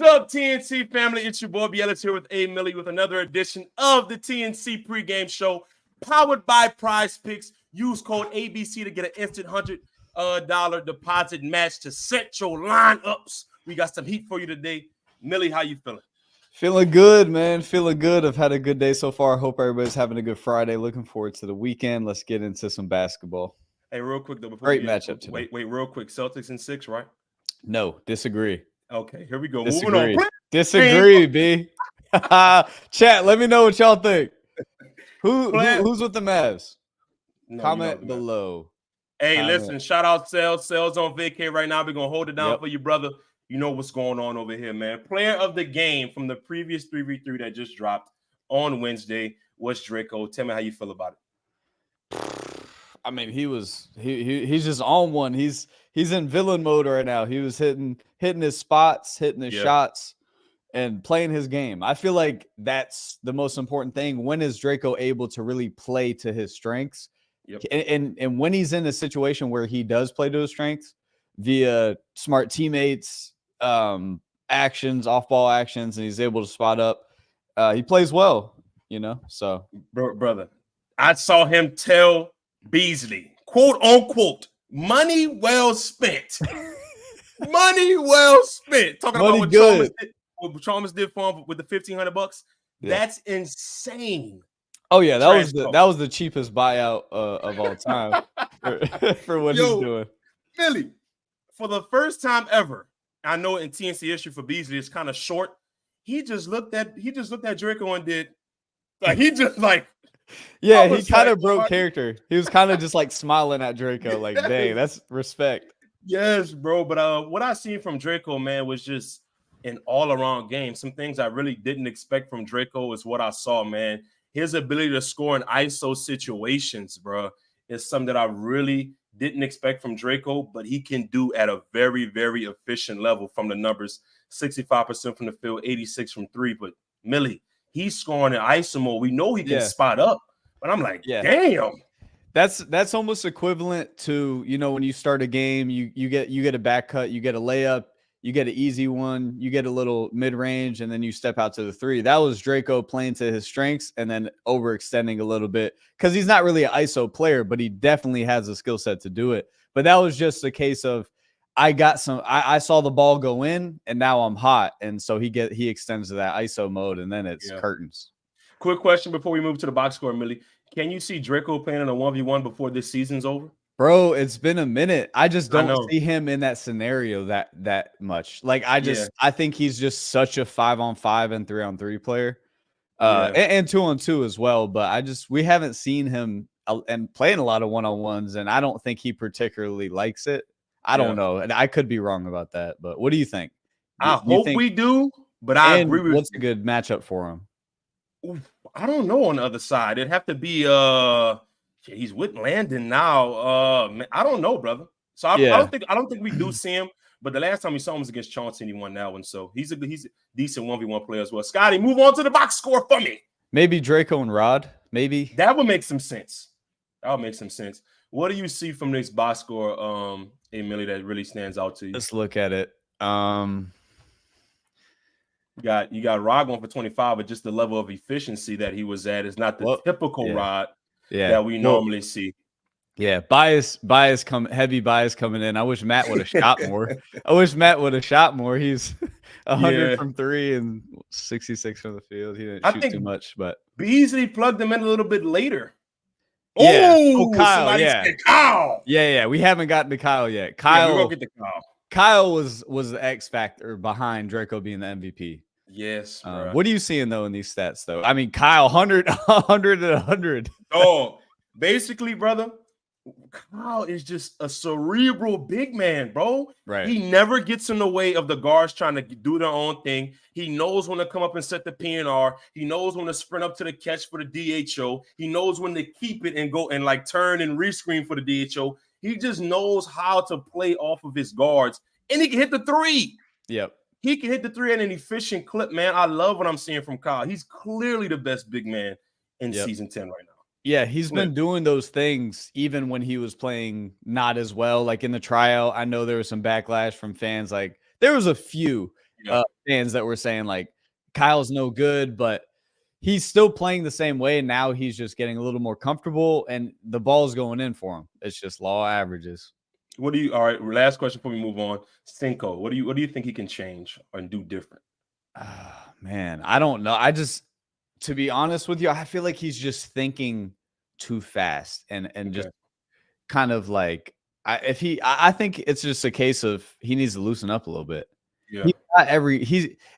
up, TNC family? It's your boy Bielis here with A. Millie with another edition of the TNC pregame show, powered by Prize Picks. Use code ABC to get an instant $100 deposit match to set your lineups. We got some heat for you today. Millie, how you feeling? Feeling good, man. Feeling good. I've had a good day so far. Hope everybody's having a good Friday. Looking forward to the weekend. Let's get into some basketball. Hey, real quick though, before Great matchup today. Wait, real quick. Celtics in 6, right? No, disagree. Okay, here we go. Disagree. Moving on. Disagree, B. Chat, let me know what y'all think. Who's with the Mavs? No, Comment below. Hey, listen, shout out Sales. Sales on vacay right now. We're going to hold it down for you, brother. You know what's going on over here, man. Player of the game from the previous 3v3 that just dropped on Wednesday was Draco. Tell me how you feel about it. I mean, he's just on one. He's in villain mode right now. He was hitting his spots, hitting his shots, and playing his game. I feel like that's the most important thing. When is Draco able to really play to his strengths? Yep. And when he's in a situation where he does play to his strengths via smart teammates, actions, off-ball actions, and he's able to spot up, he plays well, you know? So, brother, I saw him tell Beasley, quote unquote, money well spent. Money well spent. Talking money about what Chalmers did for him with the $1,500. Yeah. That's insane. Oh yeah, that was the cheapest buyout of all time for what he's doing. Philly, for the first time ever, I know in TNC issue for Beasley it's kind of short. He just looked at Draco and did yeah, he kind of broke character. He was kind of just like smiling at Draco, like, dang, that's respect. Yes, bro. But what I seen from Draco, man, was just an all-around game. Some things I really didn't expect from Draco is what I saw, man. His ability to score in ISO situations, bro, is something that I really didn't expect from Draco, but he can do at a very, very efficient level from the numbers. 65% from the field, 86 from three. But Millie, he's scoring in ISO mode. We know he can spot up, but I'm like, damn. That's almost equivalent to, you know, when you start a game, you get a back cut, you get a layup, you get an easy one, you get a little mid-range, and then you step out to the three. That was Draco playing to his strengths and then overextending a little bit because he's not really an ISO player, but he definitely has a skill set to do it. But that was just a case of I saw the ball go in and now I'm hot. And so he extends to that ISO mode and then it's curtains. Quick question before we move to the box score, Millie. Can you see Draco playing in a 1v1 before this season's over? Bro, it's been a minute. I just don't see him in that scenario that much. Like I think he's just such a 5-on-5 and 3-on-3 player. And 2-on-2 as well, but we haven't seen him and playing a lot of 1-on-1s, and I don't think he particularly likes it. I don't know. And I could be wrong about that, but what do you think? I hope we do, but I agree with what's a good matchup for him? I don't know on the other side. It'd have to be he's with Landon now. I don't know, brother. So I don't think we do see him. But the last time we saw him was against Chauncey, and he won that one. So he's a decent 1v1 player as well. Scotty, move on to the box score for me. Maybe Draco and Rod. Maybe that would make some sense. What do you see from this box score, Emily, that really stands out to you? Let's look at it. You got Rod going for 25, but just the level of efficiency that he was at is not the typical Rod that we normally see. Yeah, heavy bias coming in. I wish Matt would have shot more. He's 100 from three and 66 from the field. He didn't shoot too much, but Beasley plugged him in a little bit later. Yeah. Oh, Kyle. Said Kyle. Yeah. We haven't gotten to Kyle yet. We'll get to Kyle. Kyle was the X factor behind Draco being the MVP. Yes. What are you seeing though in these stats though? I mean, Kyle 100 and 100. Oh, basically, brother, Kyle is just a cerebral big man, bro. Right. He never gets in the way of the guards trying to do their own thing. He knows when to come up and set the PNR. He knows when to sprint up to the catch for the DHO. He knows when to keep it and go and like turn and rescreen for the DHO. He just knows how to play off of his guards, and he can hit the three. Yep. He can hit the three at an efficient clip, man. I love what I'm seeing from Kyle. He's clearly the best big man in season 10 right now. Yeah, he's been doing those things even when he was playing not as well. Like in the tryout, I know there was some backlash from fans. Like there was a few fans that were saying like Kyle's no good, but he's still playing the same way. And now he's just getting a little more comfortable and the ball's going in for him. It's just law averages. All right, last question before we move on. Cinco, what do you think he can change and do different? Man, I don't know. To be honest with you, I feel like he's just thinking too fast and just kind of like I think it's just a case of he needs to loosen up a little bit. Yeah.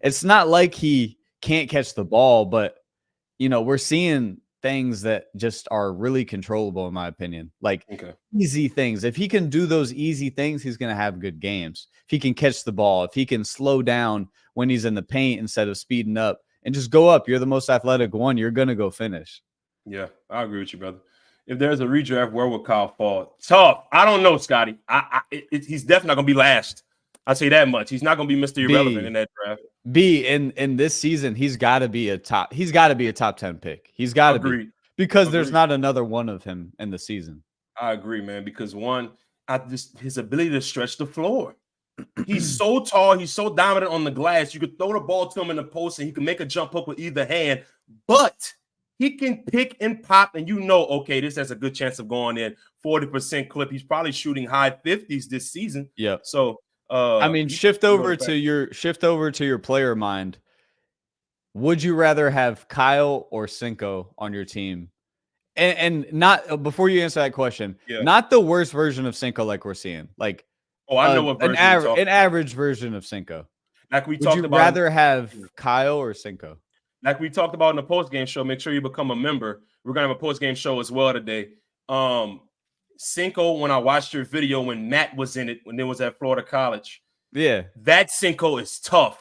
It's not like he can't catch the ball, but we're seeing things that just are really controllable in my opinion. Like easy things. If he can do those easy things, he's going to have good games. If he can catch the ball, if he can slow down when he's in the paint instead of speeding up and just go up, you're the most athletic one, you're going to go finish. Yeah, I agree with you, brother. If there's a redraft, where would Kyle fall? Tough. I don't know, Scotty. He's definitely not going to be last. I'll say that much. He's not going to be Mr. Irrelevant in that draft. In this season, he's got to be a top 10 pick. He's got to be, because there's not another one of him in the season. I agree, man, because his ability to stretch the floor. He's so tall, he's so dominant on the glass. You could throw the ball to him in the post and he can make a jump hook with either hand, but he can pick and pop, and okay, this has a good chance of going in. 40% clip. He's probably shooting high 50s this season. Yeah. So I mean, shift over to your player mind. Would you rather have Kyle or Cinco on your team? And not before you answer that question, not the worst version of Cinco like we're seeing. Like, I know what version an average version of Cinco. Like we talked about. Would you rather have Kyle or Cinco? Like we talked about in the post-game show, make sure you become a member. We're going to have a post-game show as well today. Cinco, when I watched your video when Matt was in it, when it was at Florida College, that Cinco is tough.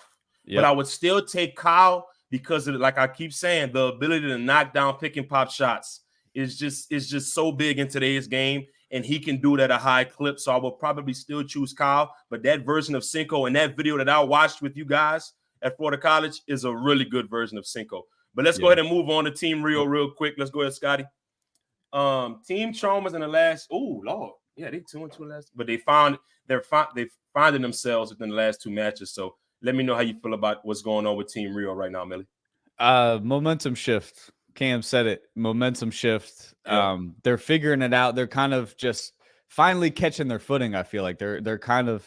But I would still take Kyle because of, like I keep saying, the ability to knock down pick and pop shots is just so big in today's game, and he can do it at a high clip. So I will probably still choose Kyle. But that version of Cinco and that video that I watched with you guys at Florida College is a really good version of Cinco. But let's go ahead and move on to Team Rio real quick. Let's go ahead, Scotty. Team Chalmers in the last, they 2-2 last, but they finding themselves within the last two matches. So let me know how you feel about what's going on with Team Rio right now, Millie. Momentum shift. Cam said it. Momentum shift. They're figuring it out. They're kind of just finally catching their footing. I feel like they're kind of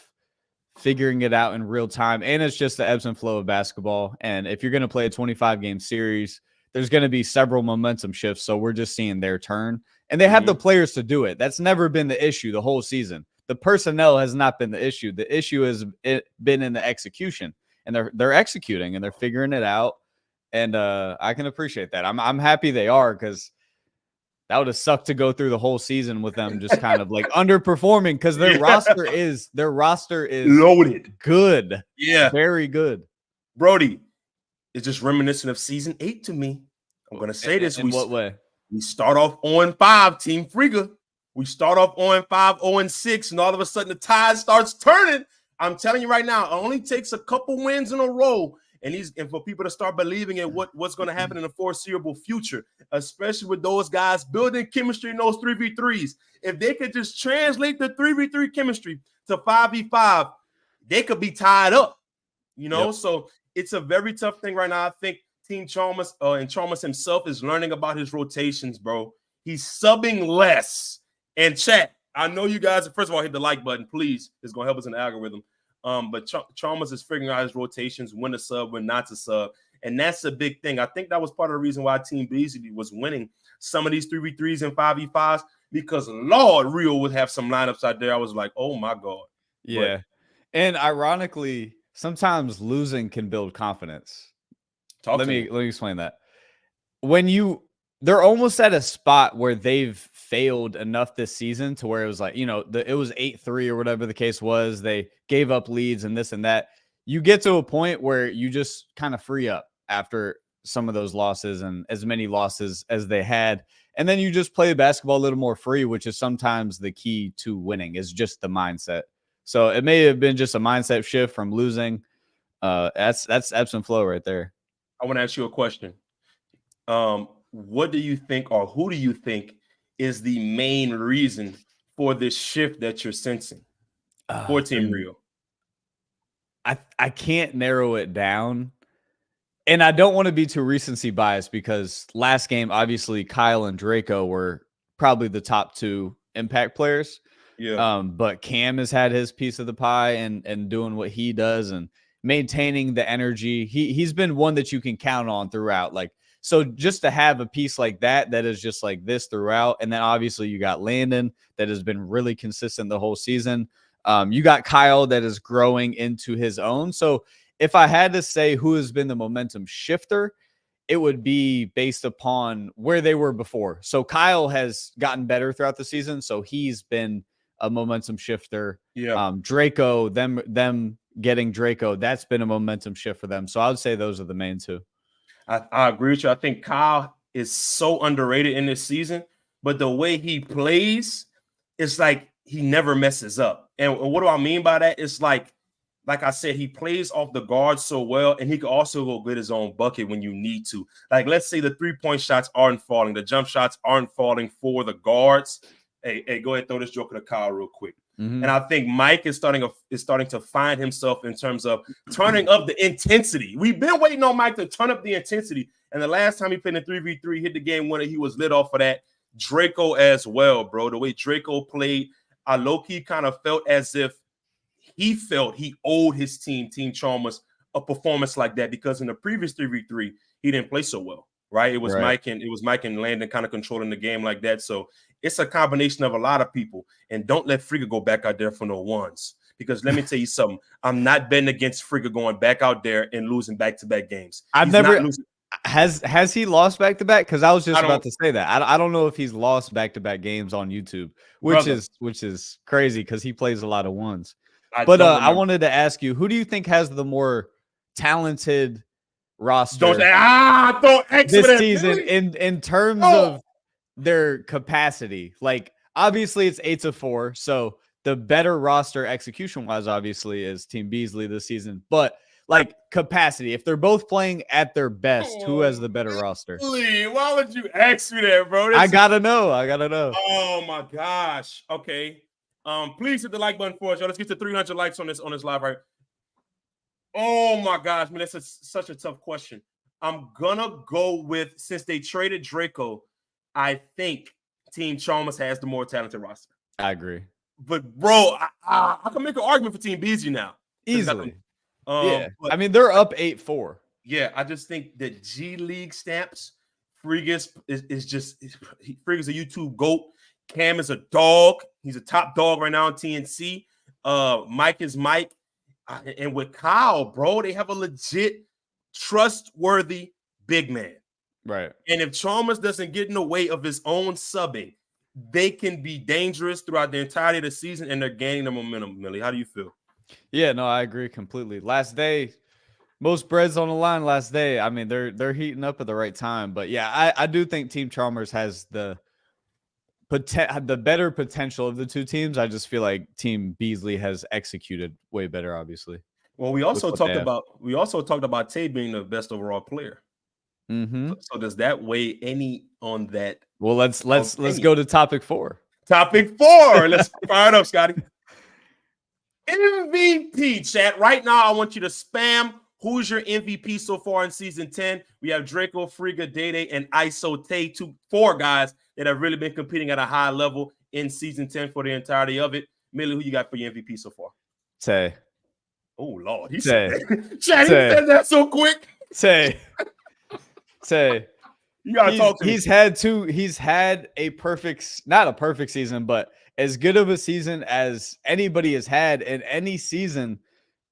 figuring it out in real time, and it's just the ebbs and flow of basketball. And if you're going to play a 25-game series, there's going to be several momentum shifts. So we're just seeing their turn, and they have the players to do it. That's never been the issue the whole season. The personnel has not been the issue. The issue has been in the execution, and they're executing and they're figuring it out. And I can appreciate that. I'm happy they are, because that would have sucked to go through the whole season with them just kind of like underperforming, because their roster is loaded, good, very good. Brody, it's just reminiscent of season 8 to me. I'm gonna say this. In what way? We start off 0-5, Team Friga. We start off 0-5, 0-6, and all of a sudden the tide starts turning. I'm telling you right now, it only takes a couple wins in a row. And for people to start believing in what's going to happen in the foreseeable future, especially with those guys building chemistry in those 3v3s. If they could just translate the 3v3 chemistry to 5v5, they could be tied up, So it's a very tough thing right now. I think Team Chalmers and Chalmers himself is learning about his rotations, bro. He's subbing less. And chat, I know you guys, first of all, hit the like button, please. It's going to help us in the algorithm. But Chalmers is figuring out his rotations, when to sub, when not to sub. And that's a big thing. I think that was part of the reason why Team Beasley was winning some of these 3v3s and 5v5s, because Lord, Rio would have some lineups out there. I was like, oh my God. Yeah. And ironically, sometimes losing can build confidence. Let me explain that. They're almost at a spot where they've failed enough this season to where it was like, it was 8-3 or whatever the case was. They gave up leads and this and that. You get to a point where you just kind of free up after some of those losses and as many losses as they had. And then you just play basketball a little more free, which is sometimes the key to winning, is just the mindset. So it may have been just a mindset shift from losing. That's ebbs and flow right there. I want to ask you a question. What do you think, or who do you think is the main reason for this shift that you're sensing for Team Rio? I can't narrow it down. And I don't want to be too recency biased because last game, obviously, Kyle and Draco were probably the top 2 impact players. Yeah. But Cam has had his piece of the pie and doing what he does and maintaining the energy. He's been one that you can count on throughout. Like, so just to have a piece like that is just like this throughout. And then obviously you got Landon that has been really consistent the whole season. You got Kyle that is growing into his own. So if I had to say who has been the momentum shifter, it would be based upon where they were before. So Kyle has gotten better throughout the season. So he's been a momentum shifter. Yeah. Draco, them getting Draco, that's been a momentum shift for them. So I would say those are the main 2. I agree with you. I think Kyle is so underrated in this season, but the way he plays, it's like he never messes up. And what do I mean by that? It's like I said, he plays off the guard so well, and he can also go get his own bucket when you need to. Like, let's say the 3-point shots aren't falling, the jump shots aren't falling for the guards. Hey, go ahead, throw this joker to Kyle real quick. Mm-hmm. And I think Mike is starting to find himself in terms of turning up the intensity. We've been waiting on Mike to turn up the intensity. And the last time he played in 3v3, hit the game winner, he was lit off of that. Draco as well, bro. The way Draco played, I low-key kind of felt as if he felt he owed his Team Chalmers, a performance like that, because in the previous 3v3, he didn't play so well, right? It was Mike and Landon kind of controlling the game like that. So it's a combination of a lot of people. And don't let Frigga go back out there for no ones. Because let me tell you something. I'm not betting against Frigga going back out there and losing back-to-back games. Has he lost back-to-back? Because I was just about to say that. I don't know if he's lost back-to-back games on YouTube, which is crazy because he plays a lot of ones. I wanted to ask you, who do you think has the more talented roster this season in terms of their capacity? Like, obviously it's 8-4, so the better roster execution wise obviously is Team Beasley this season, but like capacity, if they're both playing at their best, who has the better roster? Why would you ask me that, bro? I gotta know. Oh my gosh. Okay. Please hit the like button for us, y'all. Let's get to 300 likes on this live, right? Oh my gosh, man, that's such a tough question. I'm gonna go with, since they traded Draco, I think Team Chalmers has the more talented roster. I agree. But bro, I can make an argument for Team Beasley now. Easily. Yeah. But I mean, they're up 8-4. Yeah, I just think that G League stamps, Frigga's is just Frigga's a YouTube GOAT. Cam is a dog. He's a top dog right now in TNC. Mike is Mike. And with Kyle, bro, they have a legit, trustworthy big man. Right. And if Chalmers doesn't get in the way of his own subbing, they can be dangerous throughout the entirety of the season, and they're gaining the momentum. Millie, how do you feel? Yeah, no, I agree completely. Last day, most breads on the line last day. I mean, they're heating up at the right time. But yeah, I do think Team Chalmers has the better potential of the two teams. I just feel like Team Beasley has executed way better, obviously. Well, we also talked about Tay being the best overall player. Mm-hmm. So does that weigh any on that? Well, let's go to topic 4. Topic 4. Let's fire it up, Scotty. MVP chat. Right now, I want you to spam who's your MVP so far in season 10. We have Draco, Frigga, Daedae, and ISO Tay, 4 guys that have really been competing at a high level in season 10 for the entirety of it. Millie, who you got for your MVP so far? Tay. Oh Lord, he said that. Chad, he said that so quick. Tay. You gotta talk to me. He's had a perfect, not a perfect season, but as good of a season as anybody has had in any season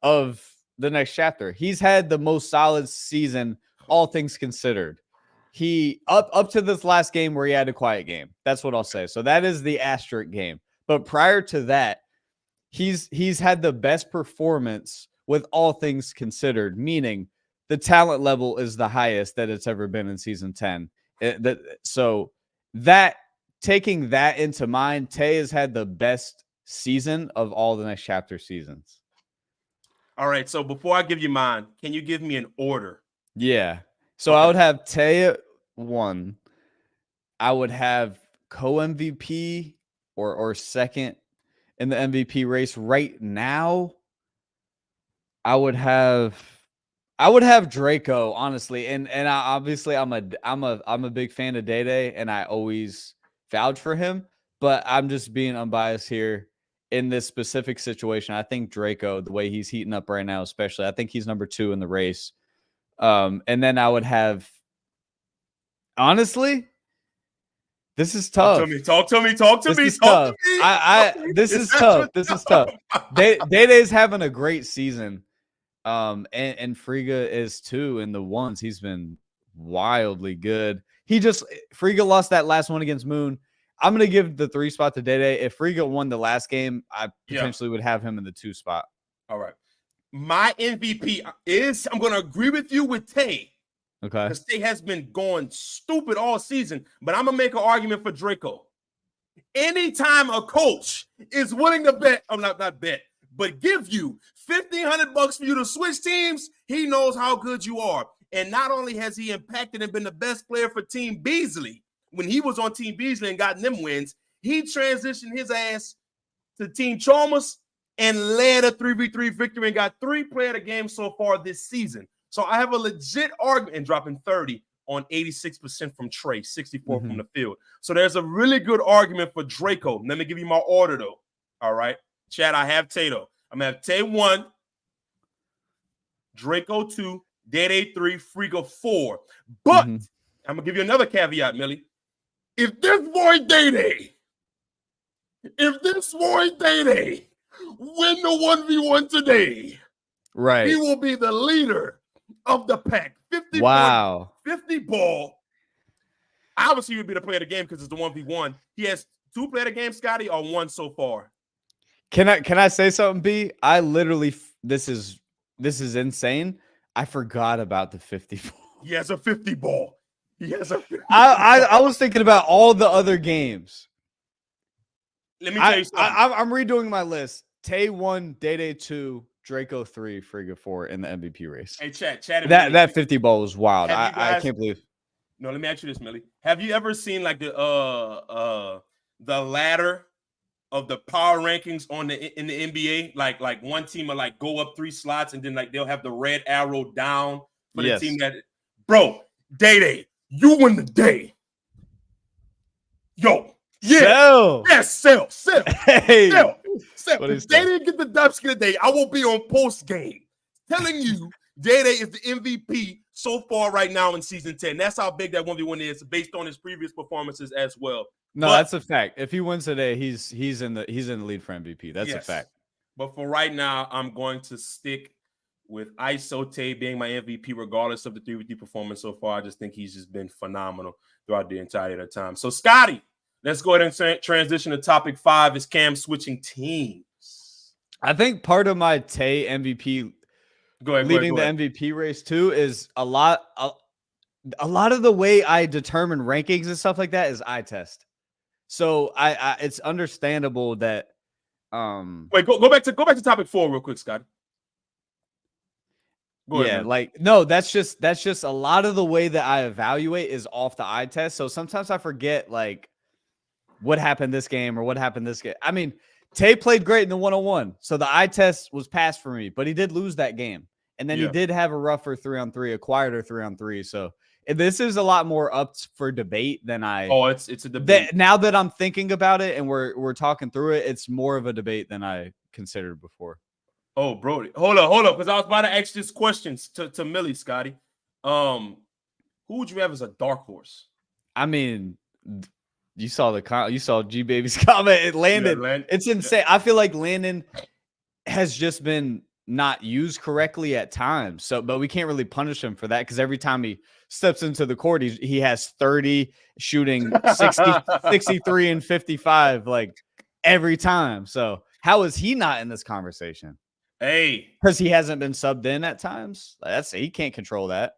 of the next chapter. He's had the most solid season, all things considered. He up to this last game where he had a quiet game. That's what I'll say. So that is the asterisk game. But prior to that, he's had the best performance with all things considered, meaning the talent level is the highest that it's ever been in season 10. So taking that into mind, Tay has had the best season of all the next chapter seasons. All right. So before I give you mine, can you give me an order? Yeah. So okay. I would have Tay at 1. I would have co-MVP or second in the MVP race right now. I would have Draco, honestly, and obviously I'm a big fan of Daedae, and I always vouch for him. But I'm just being unbiased here in this specific situation. I think Draco, the way he's heating up right now, especially, I think he's number 2 in the race. And then I would have, honestly, this is tough. Talk to me. This is tough. This is tough. This is tough. Daedae is having a great season. And Friga is too in the ones. He's been wildly good. Friga lost that last one against Moon. I'm gonna give the 3 spot to Daedae. If Friga won the last game, I potentially would have him in the 2 spot. All right. My MVP is, I'm gonna agree with you with Tay. Okay. Because Tay has been going stupid all season, but I'm gonna make an argument for Draco. Anytime a coach is willing to bet, I'm not bet, but give you $1,500 for you to switch teams, he knows how good you are. And not only has he impacted and been the best player for Team Beasley when he was on Team Beasley and gotten them wins, he transitioned his ass to Team Chalmers and led a 3v3 victory and got 3 player of the game so far this season. So I have a legit argument and dropping 30 on 86% from Trey, 64 from the field. So there's a really good argument for Draco. Let me give you my order, though. All right. Chad, I have Tato. I'm going to have Tay 1, Draco 2, Daedae 3, Friga 4. But I'm going to give you another caveat, Millie. If this boy Daedae win the 1v1 today, right, he will be the leader of the pack. 50 wow. 50 ball. Obviously, he would be the player of the game because it's the 1v1. He has 2 player of the game, Scotty, or 1 so far. Can I say something, B? I literally, this is insane. I forgot about the 50 ball. He has a 50 ball. He has a 50 I was thinking about all the other games. Let me tell you something. I'm redoing my list. Tay 1, Daedae 2, Draco 3, Friga 4 in the MVP race. Hey, Chad. That 50 ball was wild. I can't believe. No, let me ask you this, Millie. Have you ever seen like the ladder of the power rankings in the NBA? Like one team will like go up 3 slots and then like they'll have the red arrow down for the team that. Bro, Daedae, you win the day. Yo. Yeah. Sell. Yes, sell. Hey. Sell. If they didn't get the Dubskin today, I will be on post game telling you Daedae is the MVP so far right now in season 10. That's how big that 1v1 is based on his previous performances as well. No, that's a fact. If he wins today, he's in the lead for MVP. That's a fact. But for right now, I'm going to stick with ISO Tay being my MVP, regardless of the 3v3 performance so far. I just think he's just been phenomenal throughout the entirety of the time. So, Scotty, let's go ahead and transition to topic 5 is Cam switching teams. I think part of my Tay MVP leading the MVP race too is a lot of the way I determine rankings and stuff like that is eye test. So I it's understandable that wait, go back to topic 4 real quick, Scotty. Go ahead, man. That's just a lot of the way that I evaluate is off the eye test. So sometimes I forget like what happened this game or what happened this game. I mean, Tay played great in the 1-on-1, so the eye test was passed for me, but he did lose that game. And then he did have a rougher 3-on-3, a quieter 3-on-3. So this is a lot more up for debate than I. Oh, it's a debate. Now that I'm thinking about it and we're talking through it, it's more of a debate than I considered before. Oh, Brody, hold up, because I was about to ask this questions to Millie, Scotty. Who would you have as a dark horse? I mean, you saw G Baby's comment. Landon, it's insane. I feel like Landon has just been not used correctly at times. So, but we can't really punish him for that because every time he steps into the court, he has 30 shooting 60, 63 and 55 like every time. So how is he not in this conversation? Hey, because he hasn't been subbed in at times. He can't control that.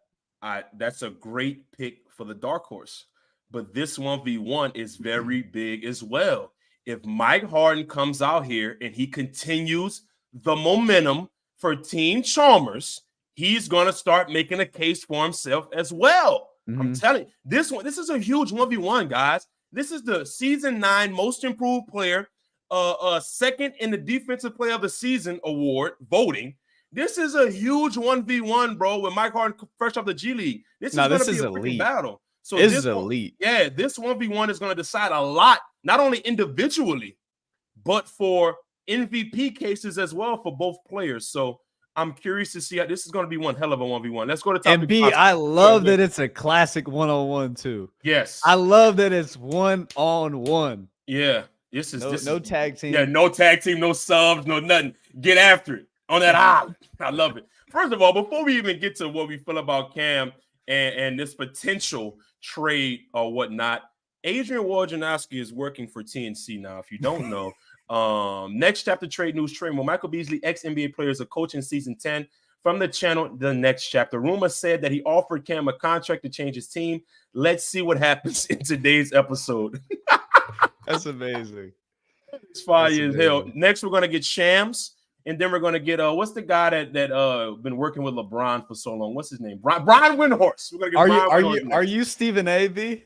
That's a great pick for the dark horse. But this 1v1 is very big as well. If Mike Harden comes out here and he continues the momentum for Team Chalmers, he's going to start making a case for himself as well. I'm telling you, this is a huge 1v1, guys. This is the season 9 most improved player, second in the defensive player of the season award voting. This is a huge 1v1, bro, with Mike Harden fresh off the G League. This is going to be a freaking battle. So this is elite. This 1v1 is going to decide a lot, not only individually, but for MVP cases as well for both players. So I'm curious to see how this is going to be one hell of a 1v1. Let's go to topic. And B, I love that it's a classic one-on-one too. Yes. I love that it's one-on-one. Yeah. This is no tag team. Yeah, no tag team, no subs, no nothing. Get after it on that island. I love it. First of all, before we even get to what we feel about Cam and this potential trade or whatnot, Adrian Wojnarowski is working for TNC now. If you don't know, Next Chapter Trade News trade where Michael Beasley, ex-NBA player, is a coach in season 10 from the channel The Next Chapter. Rumor said that he offered Cam a contract to change his team. Let's see what happens in today's episode. That's amazing. It's fire as hell. Next, we're gonna get Shams, and then we're gonna get what's the guy that been working with LeBron for so long? What's his name? Brian Windhorst. We're gonna get Are you Stephen A. B?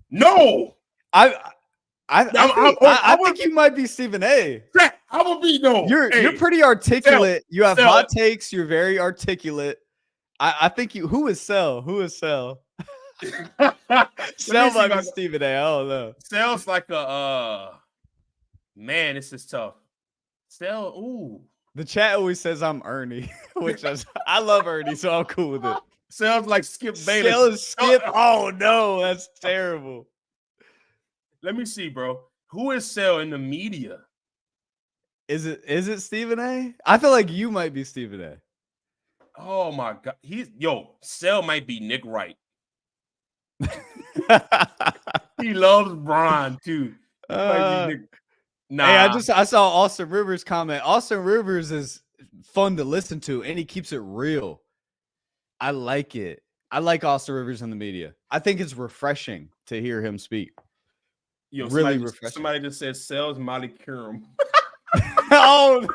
No, I think you might be Stephen A. I will be no. You're pretty articulate. You have hot takes. You're very articulate. I think you. Who is Sel? Sel might be Stephen A. I don't know. Sel's like a man. This is tough. Sel, ooh. The chat always says I'm Ernie, which I love Ernie, so I'm cool with it. Sel's like Skip Bayless. Sel is Skip. Oh no, that's terrible. Let me see, bro. Who is Sel in the media? Is it Stephen A? I feel like you might be Stephen A. Oh my god, Sel might be Nick Wright. He loves Bron too. Hey, I saw Austin Rivers comment. Austin Rivers is fun to listen to, and he keeps it real. I like it. I like Austin Rivers in the media. I think it's refreshing to hear him speak. Really refreshing. Somebody just said Sel's Molly Curum. Oh,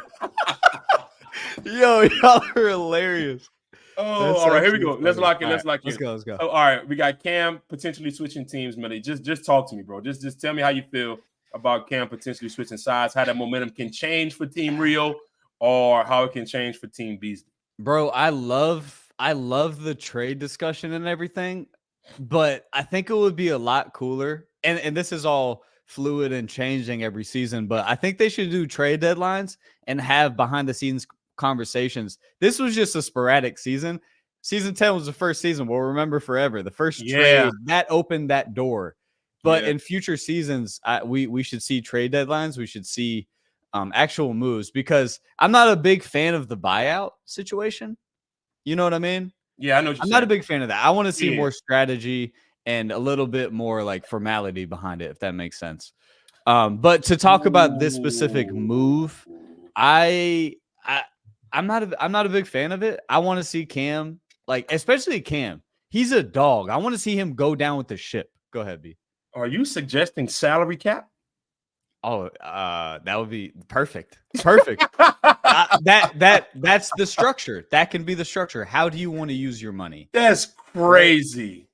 yo, y'all are hilarious. Oh, all right, here we go. Let's lock in. Let's go. Oh, all right, we got Cam potentially switching teams, Millie. Just talk to me, bro. Just tell me how you feel about Cam potentially switching sides, how that momentum can change for Team Rio, or how it can change for Team Beasley. Bro, I love the trade discussion and everything, but I think it would be a lot cooler. And this is all fluid and changing every season, but I think they should do trade deadlines and have behind the scenes conversations. This was just a sporadic season. Season 10 was the first season we'll remember forever. The first trade that opened that door. But in future seasons, we should see trade deadlines. We should see actual moves, because I'm not a big fan of the buyout situation. You know what I mean? Yeah, I know. I'm not a big fan of that. I want to see more strategy and a little bit more like formality behind it, if that makes sense. But to talk about this specific move, I'm not a big fan of it. I want to see Cam, like especially Cam. He's a dog. I want to see him go down with the ship. Go ahead, B. Are you suggesting salary cap? Oh, that would be perfect. Perfect. That's the structure. That can be the structure. How do you want to use your money? That's crazy.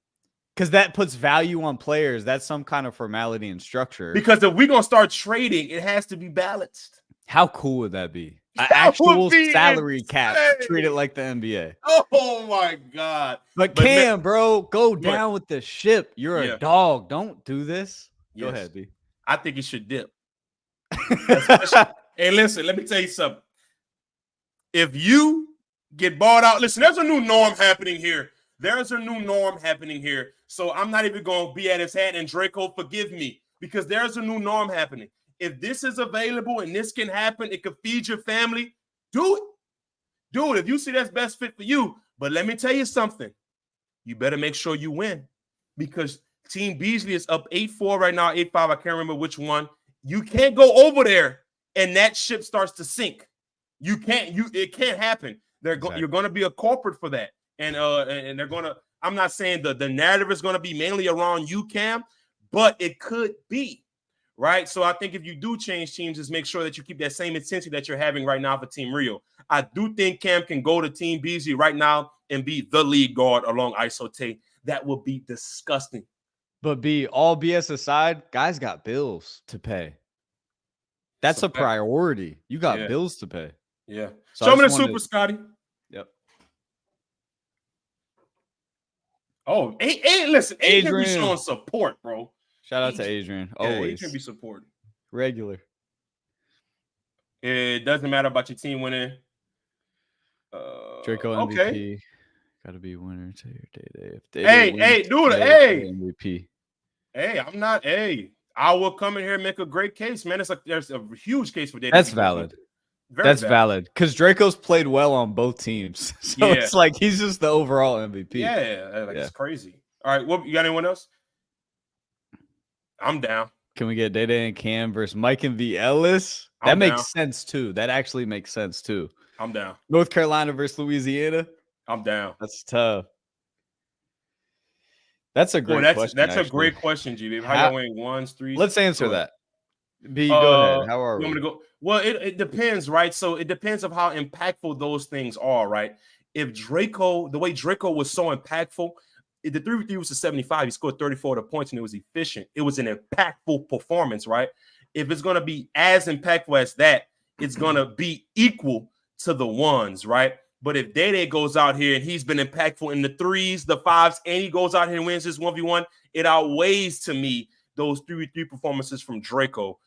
Because that puts value on players. That's some kind of formality and structure. Because if we're gonna start trading, it has to be balanced. How cool would that be? An actual salary cap treated like the NBA. Oh my god! But Cam, bro, go down with the ship. You're a dog. Don't do this. Go ahead, B. I think he should dip. Hey, listen, let me tell you something. If you get bought out, listen, there's a new norm happening here. So I'm not even going to be at his head. And Draco, forgive me, because there's a new norm happening. If this is available and this can happen, it could feed your family, do it. Do it if you see that's best fit for you. But let me tell you something. You better make sure you win, because Team Beasley is up 8-4 right now, 8-5. I can't remember which one. You can't go over there and that ship starts to sink. It can't happen. You're going to be a corporate for that. And they're going to, I'm not saying the narrative is going to be mainly around you, Cam, but it could be, right? So I think if you do change teams, just make sure that you keep that same intensity that you're having right now for Team Rio. I do think Cam can go to Team Beasley right now and be the lead guard along Isote. That would be disgusting. But B, all BS aside, guys got bills to pay. That's a priority. You got bills to pay. Yeah. So Show me the super, Scotty. Oh, hey, listen, Adrian be Adrian. showing support, bro. Shout out to Adrian. Yeah, Always. Adrian be supporting. Regular. It doesn't matter about your team winning. Draco MVP. Okay. Got to be winner to your Daedae. Hey, dude, hey. MVP. Hey, I'm not. Hey, I will come in here and make a great case, man. It's like there's a huge case for Daedae. That's valid. That's valid because Draco's played well on both teams, so it's like he's just the overall MVP. Yeah, it's crazy. All right, you got anyone else? I'm down. Can we get Daedae and Cam versus Mike and V Ellis? That makes sense too. That actually makes sense too. I'm down. North Carolina versus Louisiana. I'm down. That's tough. That's a great question. That's a great question, GB. How y'all winning ones, threes? Let's answer that. B, go ahead. How are we? I'm gonna go. Well, it depends, right? So it depends of how impactful those things are, right? If Draco, the way Draco was so impactful, the 3v3 was a 75. He scored 34 points and it was efficient. It was an impactful performance, right? If it's gonna be as impactful as that, it's gonna be equal to the ones, right? But if Daedae goes out here and he's been impactful in the threes, the fives, and he goes out here and wins this 1v1, it outweighs to me those 3v3 performances from Draco.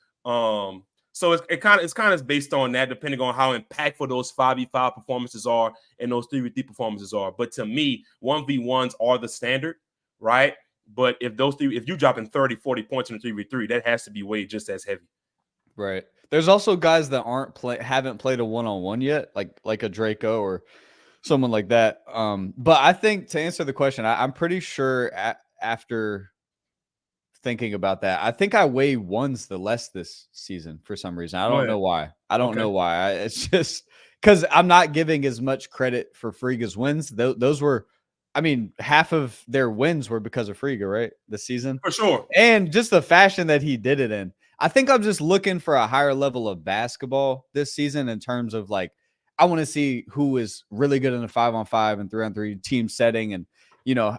So it's kind of based on that, depending on how impactful those 5v5 performances are and those 3v3 performances are. But to me, 1v1s are the standard, right? But if you dropping 30, 40 points in a 3v3, that has to be weighed just as heavy. Right. There's also guys that haven't played a one-on-one yet, like a Draco or someone like that. But I think to answer the question, I'm pretty sure after thinking about that, I think I weigh ones the less this season for some reason. I don't know why. I don't know why. It's just because I'm not giving as much credit for Friga's wins. Those were, I mean, half of their wins were because of Friga, right? This season. For sure. And just the fashion that he did it in. I think I'm just looking for a higher level of basketball this season in terms of like, I want to see who is really good in a 5-on-5 and 3-on-3 team setting and, you know,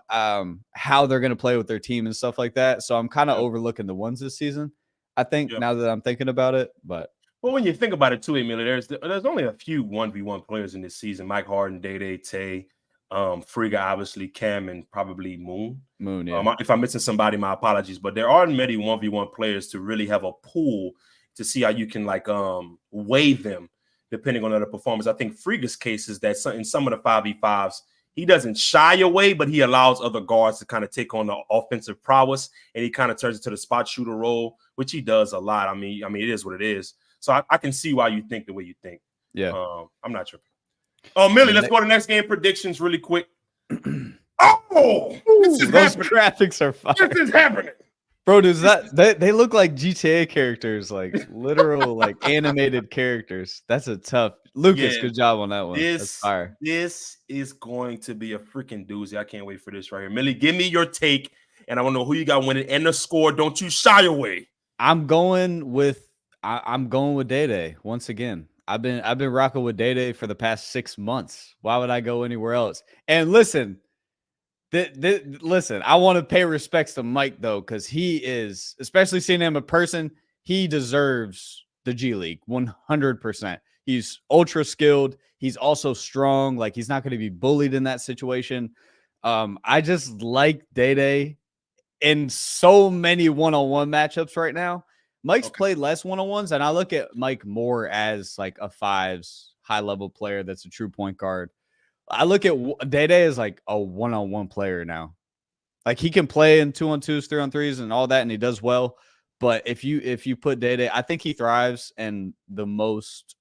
how they're going to play with their team and stuff like that. So I'm kind of overlooking the ones this season, I think, now that I'm thinking about it. But when you think about it too, Emilio, there's only a few 1v1 players in this season. Mike Harden, Daedae, Tay, Friga, obviously, Cam, and probably Moon. Yeah. If I'm missing somebody, my apologies. But there aren't many 1v1 players to really have a pool to see how you can weigh them depending on their performance. I think Friga's case is that in some of the 5v5s, he doesn't shy away, but he allows other guards to kind of take on the offensive prowess, and he kind of turns into the spot shooter role, which he does a lot. I mean, it is what it is. So I can see why you think the way you think. Yeah. I'm not tripping. Oh, Millie, let's go to the next game predictions really quick. Those graphics are fire. This is happening. Bro, they look like GTA characters, like literal, like animated characters. That's a tough. Lucas, good job on that one. That's fire. This is going to be a freaking doozy. I can't wait for this right here. Millie, give me your take, and I want to know who you got winning and the score. Don't you shy away. I'm going with Daedae once again. I've been rocking with Daedae for the past 6 months. Why would I go anywhere else? And listen, listen, I want to pay respects to Mike though, because he is, especially seeing him in person, he deserves the G League 100%. He's ultra skilled. He's also strong. Like he's not going to be bullied in that situation. I just like Daedae in so many one-on-one matchups right now. Mike's played less one-on-ones, and I look at Mike more as like a fives high-level player that's a true point guard. I look at Daedae as like a one-on-one player now. Like he can play in 2-on-2s, 3-on-3s, and all that, and he does well. But if you put Daedae, I think he thrives, and the most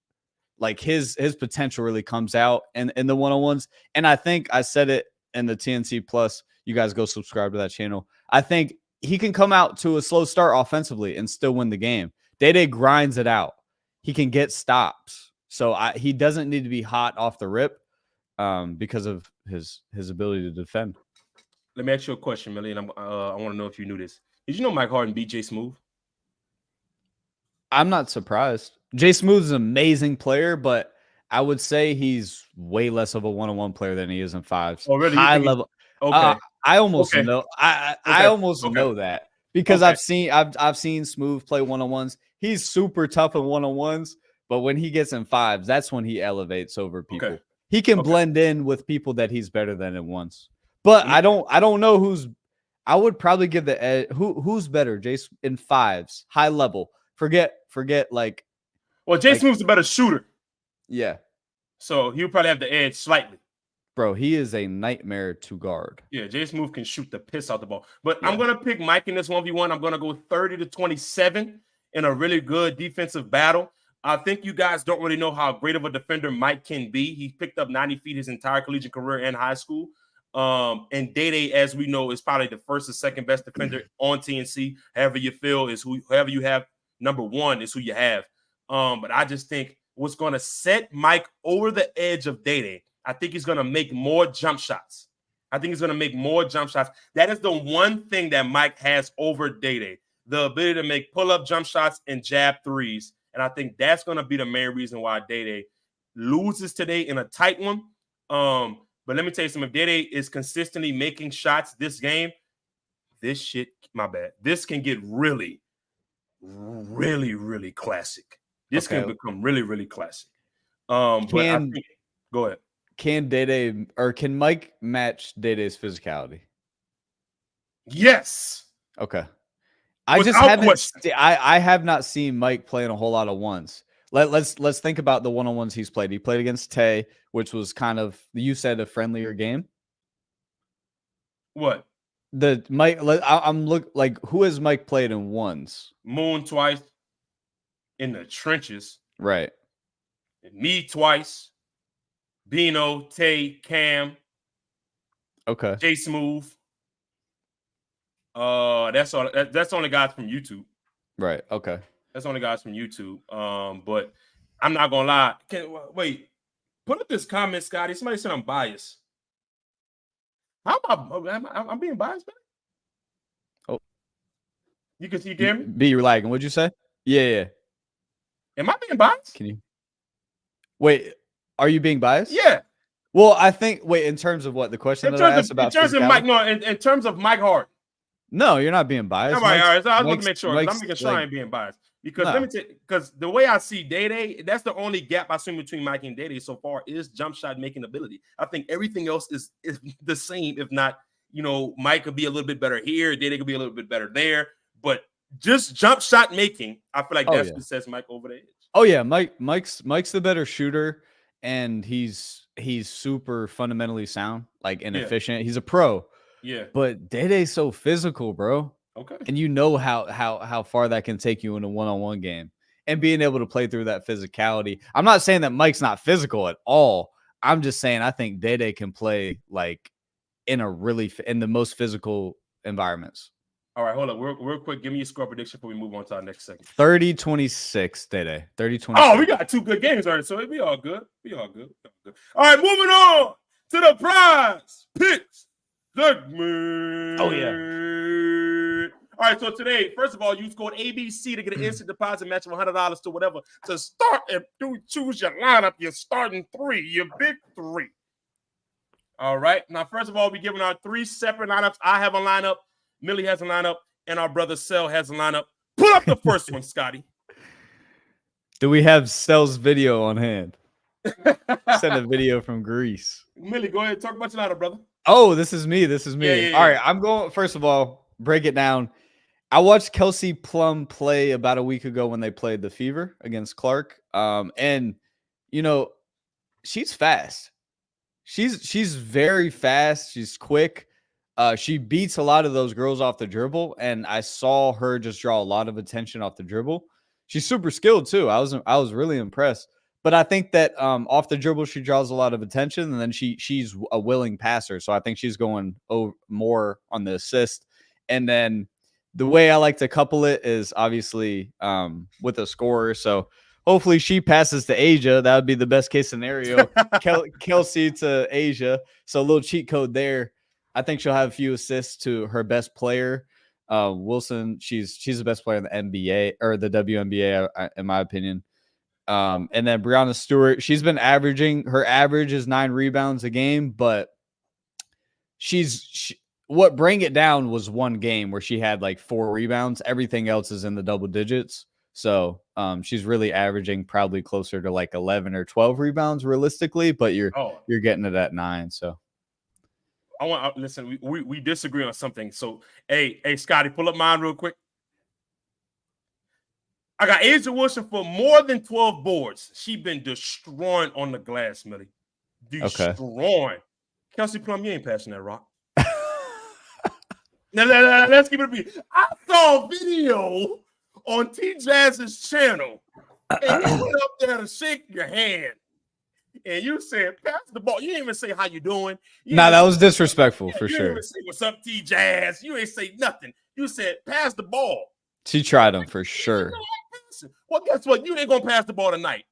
like his potential really comes out in the one-on-ones. And I think I said it in the TNC Plus. You guys go subscribe to that channel. I think he can come out to a slow start offensively and still win the game. Daedae grinds it out. He can get stops. So he doesn't need to be hot off the rip because of his ability to defend. Let me ask you a question, Millie, and I want to know if you knew this. Did you know Mike Harden beat Jay Smooth? I'm not surprised. Jay Smooth is an amazing player, but I would say he's way less of a one-on-one player than he is in fives. Oh, really? High level. Okay. I almost know. I almost know that because I've seen Smooth play one-on-ones. He's super tough in one-on-ones, but when he gets in fives, that's when he elevates over people. He can blend in with people that he's better than in ones. But I don't know who's. I would probably give the edge. Who's better, Jace, in fives, high level. Forget like Well, Jay Smooth's a better shooter, yeah, so he'll probably have the edge slightly. bro. He is a nightmare to guard. Yeah, Jay Smooth can shoot the piss out the ball. But Yeah. I'm gonna pick Mike in this 1v1. I'm gonna go 30-27 in a really good defensive battle. I think you guys don't really know how great of a defender Mike can be. He picked up 90 feet his entire collegiate career and high school. And Daedae, as we know, is probably the first or second best defender on TNC. However you feel is whoever you have number one is who you have. But I just think what's going to set Mike over the edge of Daedae, I think he's going to make more jump shots. That is the one thing that Mike has over Daedae, the ability to make pull-up jump shots and jab threes. And I think that's going to be the main reason why Daedae loses today in a tight one. But let me tell you something. If Daedae is consistently making shots this game, this can get really, really, really classic. This can become really, really classic. But I think, go ahead. Can Daedae or can Mike match Daedae's physicality? Yes. Okay. I have not seen Mike playing a whole lot of ones. Let's think about the one-on-ones he's played. He played against Tay, which was kind of, you said, a friendlier game. What? The Mike, I'm like, who has Mike played in ones? Moon twice in the trenches. Right. Me twice. Bino, Tay, Cam. Okay. Jay Smooth. That's all. That's only guys from YouTube. Right. Okay. That's only guys from YouTube. But I'm not gonna lie. Wait. Put up this comment, Scotty. Somebody said I'm biased. How am I'm being biased, man? Oh, you hear me? Be lagging. What'd you say? Yeah. Am I being biased? Can you wait? Are you being biased? Yeah. Well, I think. Wait, in terms of what the question that I asked about? In terms of Mike, no. In terms of Mike Hart. No, you're not being biased. All right. So I want to make sure. I'm making sure I ain't being biased. Because let me tell you, because the way I see Daedae, that's the only gap I see between Mike and Daedae so far is jump shot making ability. I think everything else is the same, if not, Mike could be a little bit better here, Daedae could be a little bit better there, but just jump shot making, I feel like that's what sets Mike over the edge. Oh yeah, Mike's the better shooter, and he's super fundamentally sound, like, and efficient. He's a pro. Yeah. But Daedae's so physical, bro. Okay. And you know how far that can take you in a one-on-one game, and being able to play through that physicality. I'm not saying that Mike's not physical at all. I'm just saying I think Daedae can play like in the most physical environments. All right, hold up. Real quick. Give me your score prediction before we move on to our next segment. 30-26, Daedae. 30-26. Oh, we got two good games already, so it'll be all good. All right, moving on to the prize picks segment. Oh, yeah. All right, so today, first of all, use code ABC to get an instant deposit match of $100 to whatever to start and choose your lineup, your starting three, your big three. All right. Now, first of all, we're giving our three separate lineups. I have a lineup, Millie has a lineup, and our brother Sel has a lineup. Pull up the first one, Scotty. Do we have Sel's video on hand? Send a video from Greece. Millie, go ahead. Talk about your lineup, brother. Oh, this is me. Yeah. All right. I'm going, first of all, break it down. I watched Kelsey Plum play about a week ago when they played the Fever against Clark. And she's fast. She's very fast. She's quick. She beats a lot of those girls off the dribble, and I saw her just draw a lot of attention off the dribble. She's super skilled too. I was really impressed. But I think that off the dribble, she draws a lot of attention, and then she's a willing passer. So I think she's going more on the assist. And then the way I like to couple it is obviously with a scorer. So hopefully she passes to Asia. That would be the best case scenario. Kelsey to Asia. So a little cheat code there. I think she'll have a few assists to her best player, Wilson. She's the best player in the NBA or the WNBA, in my opinion. And then Breanna Stewart, she's been averaging. Her average is 9 rebounds a game, but what bring it down was one game where she had like 4 rebounds. Everything else is in the double digits. So she's really averaging probably closer to like 11 or 12 rebounds realistically, but you're getting it at 9. So listen. We disagree on something. So, hey, Scotty, pull up mine real quick. I got Asia Wilson for more than 12 boards. She been destroying on the glass, Millie. Destroying. Kelsey Plum, you ain't passing that rock. Now, let's keep it a beat. I saw a video on T Jazz's channel, and he went up there to shake your hand, and you said, "Pass the ball." You didn't even say how you doing. Nah, that was disrespectful for you sure. You didn't even say what's up, T Jazz. You ain't say nothing. You said, "Pass the ball." She tried him for sure. Well, guess what? You ain't gonna pass the ball tonight,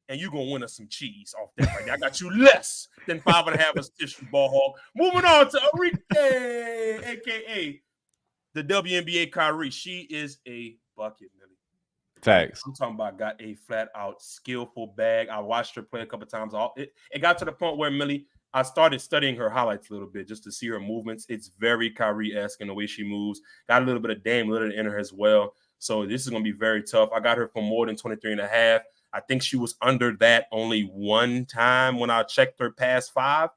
and you gonna win us some cheese off that right there. I got you less than 5.5 assists, ball hog. Moving on to Arike, aka the WNBA Kyrie. She is a bucket, Millie. Facts. I'm talking about got a flat out skillful bag. I watched her play a couple times. It got to the point where Millie, I started studying her highlights a little bit just to see her movements. It's very Kyrie-esque in the way she moves. Got a little bit of Dame Lillard in her as well. So this is going to be very tough. I got her for more than 23.5. I think she was under that only one time when I checked her past 5.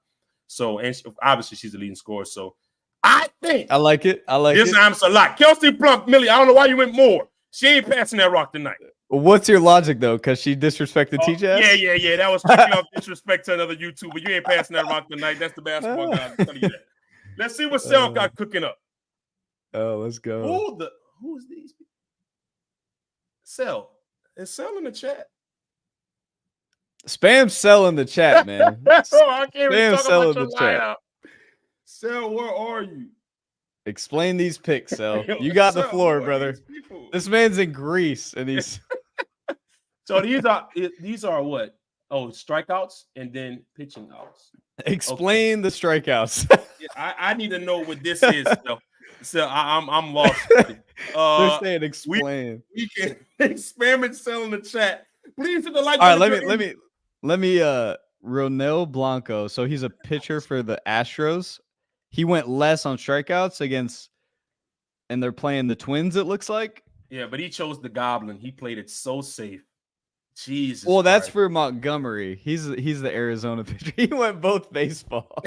So, and obviously she's the leading scorer. So I think I like it. This time's a lot. Kelsey Plump, Millie, I don't know why you went more. She ain't passing that rock tonight. What's your logic though? Because she disrespected TJ? Yeah. That was strictly off disrespect to another YouTuber. You ain't passing that rock tonight. That's the basketball guy. I'll tell you that. Let's see what Sel got cooking up. Oh, let's go. Who's these people? Sel. Is Sel in the chat? Spam Sel in the chat, man. I can't even talk about your chat. lineup. Sel, where are you? Explain these picks, Sel. You got the floor, brother. This man's in Greece, and he's so these are what? Oh, strikeouts and then pitching outs. Explain the strikeouts. I need to know what this is. So I'm lost. They're saying explain. We can experiment Sel in the chat. Please hit the like. All right, let me Ronel Blanco. So he's a pitcher for the Astros. He went less on strikeouts against, and they're playing the Twins, it looks like. Yeah, but he chose the Goblin. He played it so safe. Jesus. Well, that's for Montgomery. He's the Arizona pitcher. He went both baseball.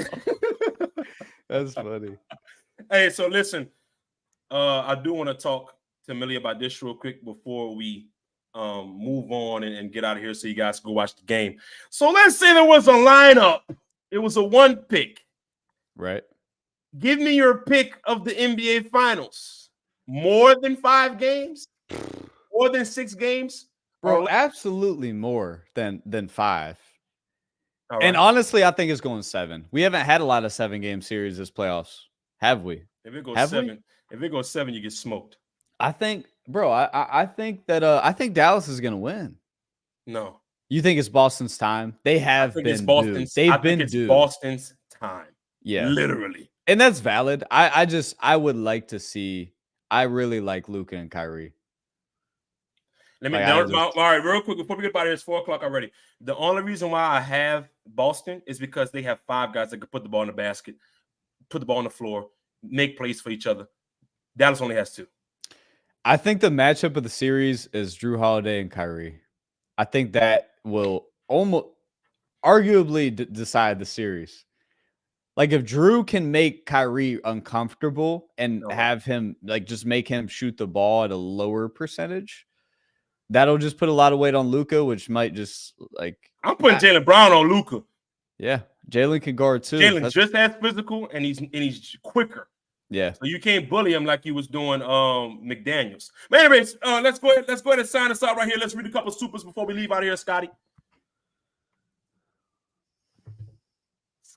That's funny. Hey, so listen, I do want to talk to Millie about this real quick before we move on and get out of here so you guys can go watch the game. So let's say there was a lineup. It was a 1 pick. Right. Give me your pick of the NBA Finals. More than 5 games? More than 6 games? Bro, absolutely more than 5. Right. And honestly, I think it's going 7. We haven't had a lot of 7-game series this playoffs, have we? If it goes 7, if it goes 7, you get smoked. I think, bro, I think that I think Dallas is gonna win. No. You think it's Boston's time? They have been. It's Boston's. They've been due. Boston's time. Yeah, literally. And that's valid. I would like to see. I really like Luka and Kyrie. All right, real quick before we get out of here, it's 4:00 already. The only reason why I have Boston is because they have 5 guys that can put the ball in the basket, put the ball on the floor, make plays for each other. Dallas only has 2. I think the matchup of the series is Drew Holiday and Kyrie. I think that will almost arguably decide the series. Like if Drew can make Kyrie uncomfortable and have him just make him shoot the ball at a lower percentage, that'll just put a lot of weight on Luka, which might just I'm putting Jaylen Brown on Luka. Yeah, Jaylen can guard too. Jaylen just as physical and he's quicker. Yeah. So you can't bully him like you was doing McDaniels. But anyways, let's go ahead and sign us out right here. Let's read a couple of supers before we leave out of here, Scotty.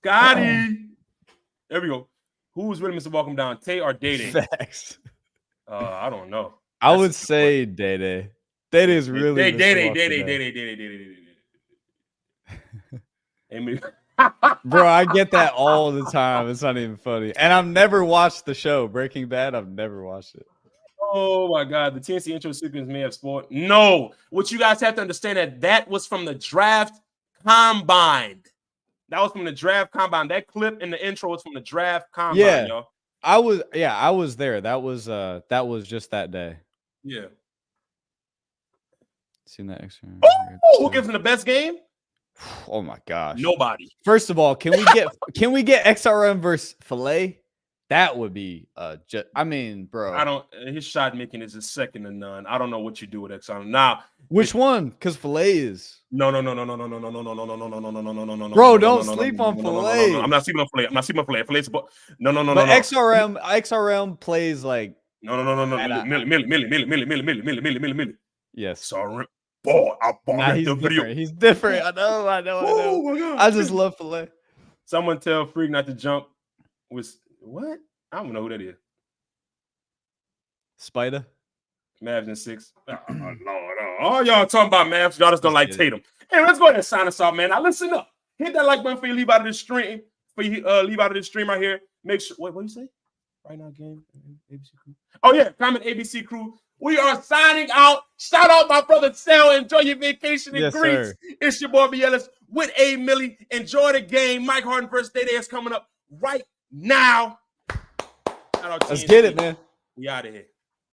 There we go. Who's with Mr. Welcome Down? Tay or Daedae? Facts. I don't know. I would say Daedae. Daedae is really Daedae. Bro, I get that all the time. It's not even funny. And I've never watched the show Breaking Bad. I've never watched it. Oh my God, the TNC intro sequence may have spoiled. No, what you guys have to understand that was from the draft combine. That was from the draft combine. That clip in the intro was from the draft combine, y'all. I was there. That was just that day. Yeah. Seen that extra. Who gives him the best game? Oh my gosh. Nobody. First of all, can we get XRM versus Filet? That would be I mean, bro. I don't. His shot making is a second to none. I don't know what you do with XRM now. Which one? Because Filet is. No. Bro, don't sleep on Filet. I'm not sleeping on Filet. I'm not sleeping on Filet. Filet's no. But XRM plays like Millie. yes. Sorry. Boy, I bought Nah, the video. He's different. I know. Oh my God. I just love Filet. Someone tell Freak not to jump. Was what? I don't know who that is. Spider. Mavs in 6. Lord, all y'all talking about Mavs, y'all just don't like Tatum. Hey, let's go ahead and sign us off, man. Now listen up. Hit that like button for you leave out of the stream. Leave out of the stream right here. Make sure. What do you say? Right now, game. ABC Crew. Oh yeah, comment ABC Crew. We are signing out. Shout out my brother Sel. Enjoy your vacation in Greece. Sir. It's your boy Bielis with A Millie. Enjoy the game. Mike Harden versus Daedae is coming up right now. Let's get it, man. We out of here.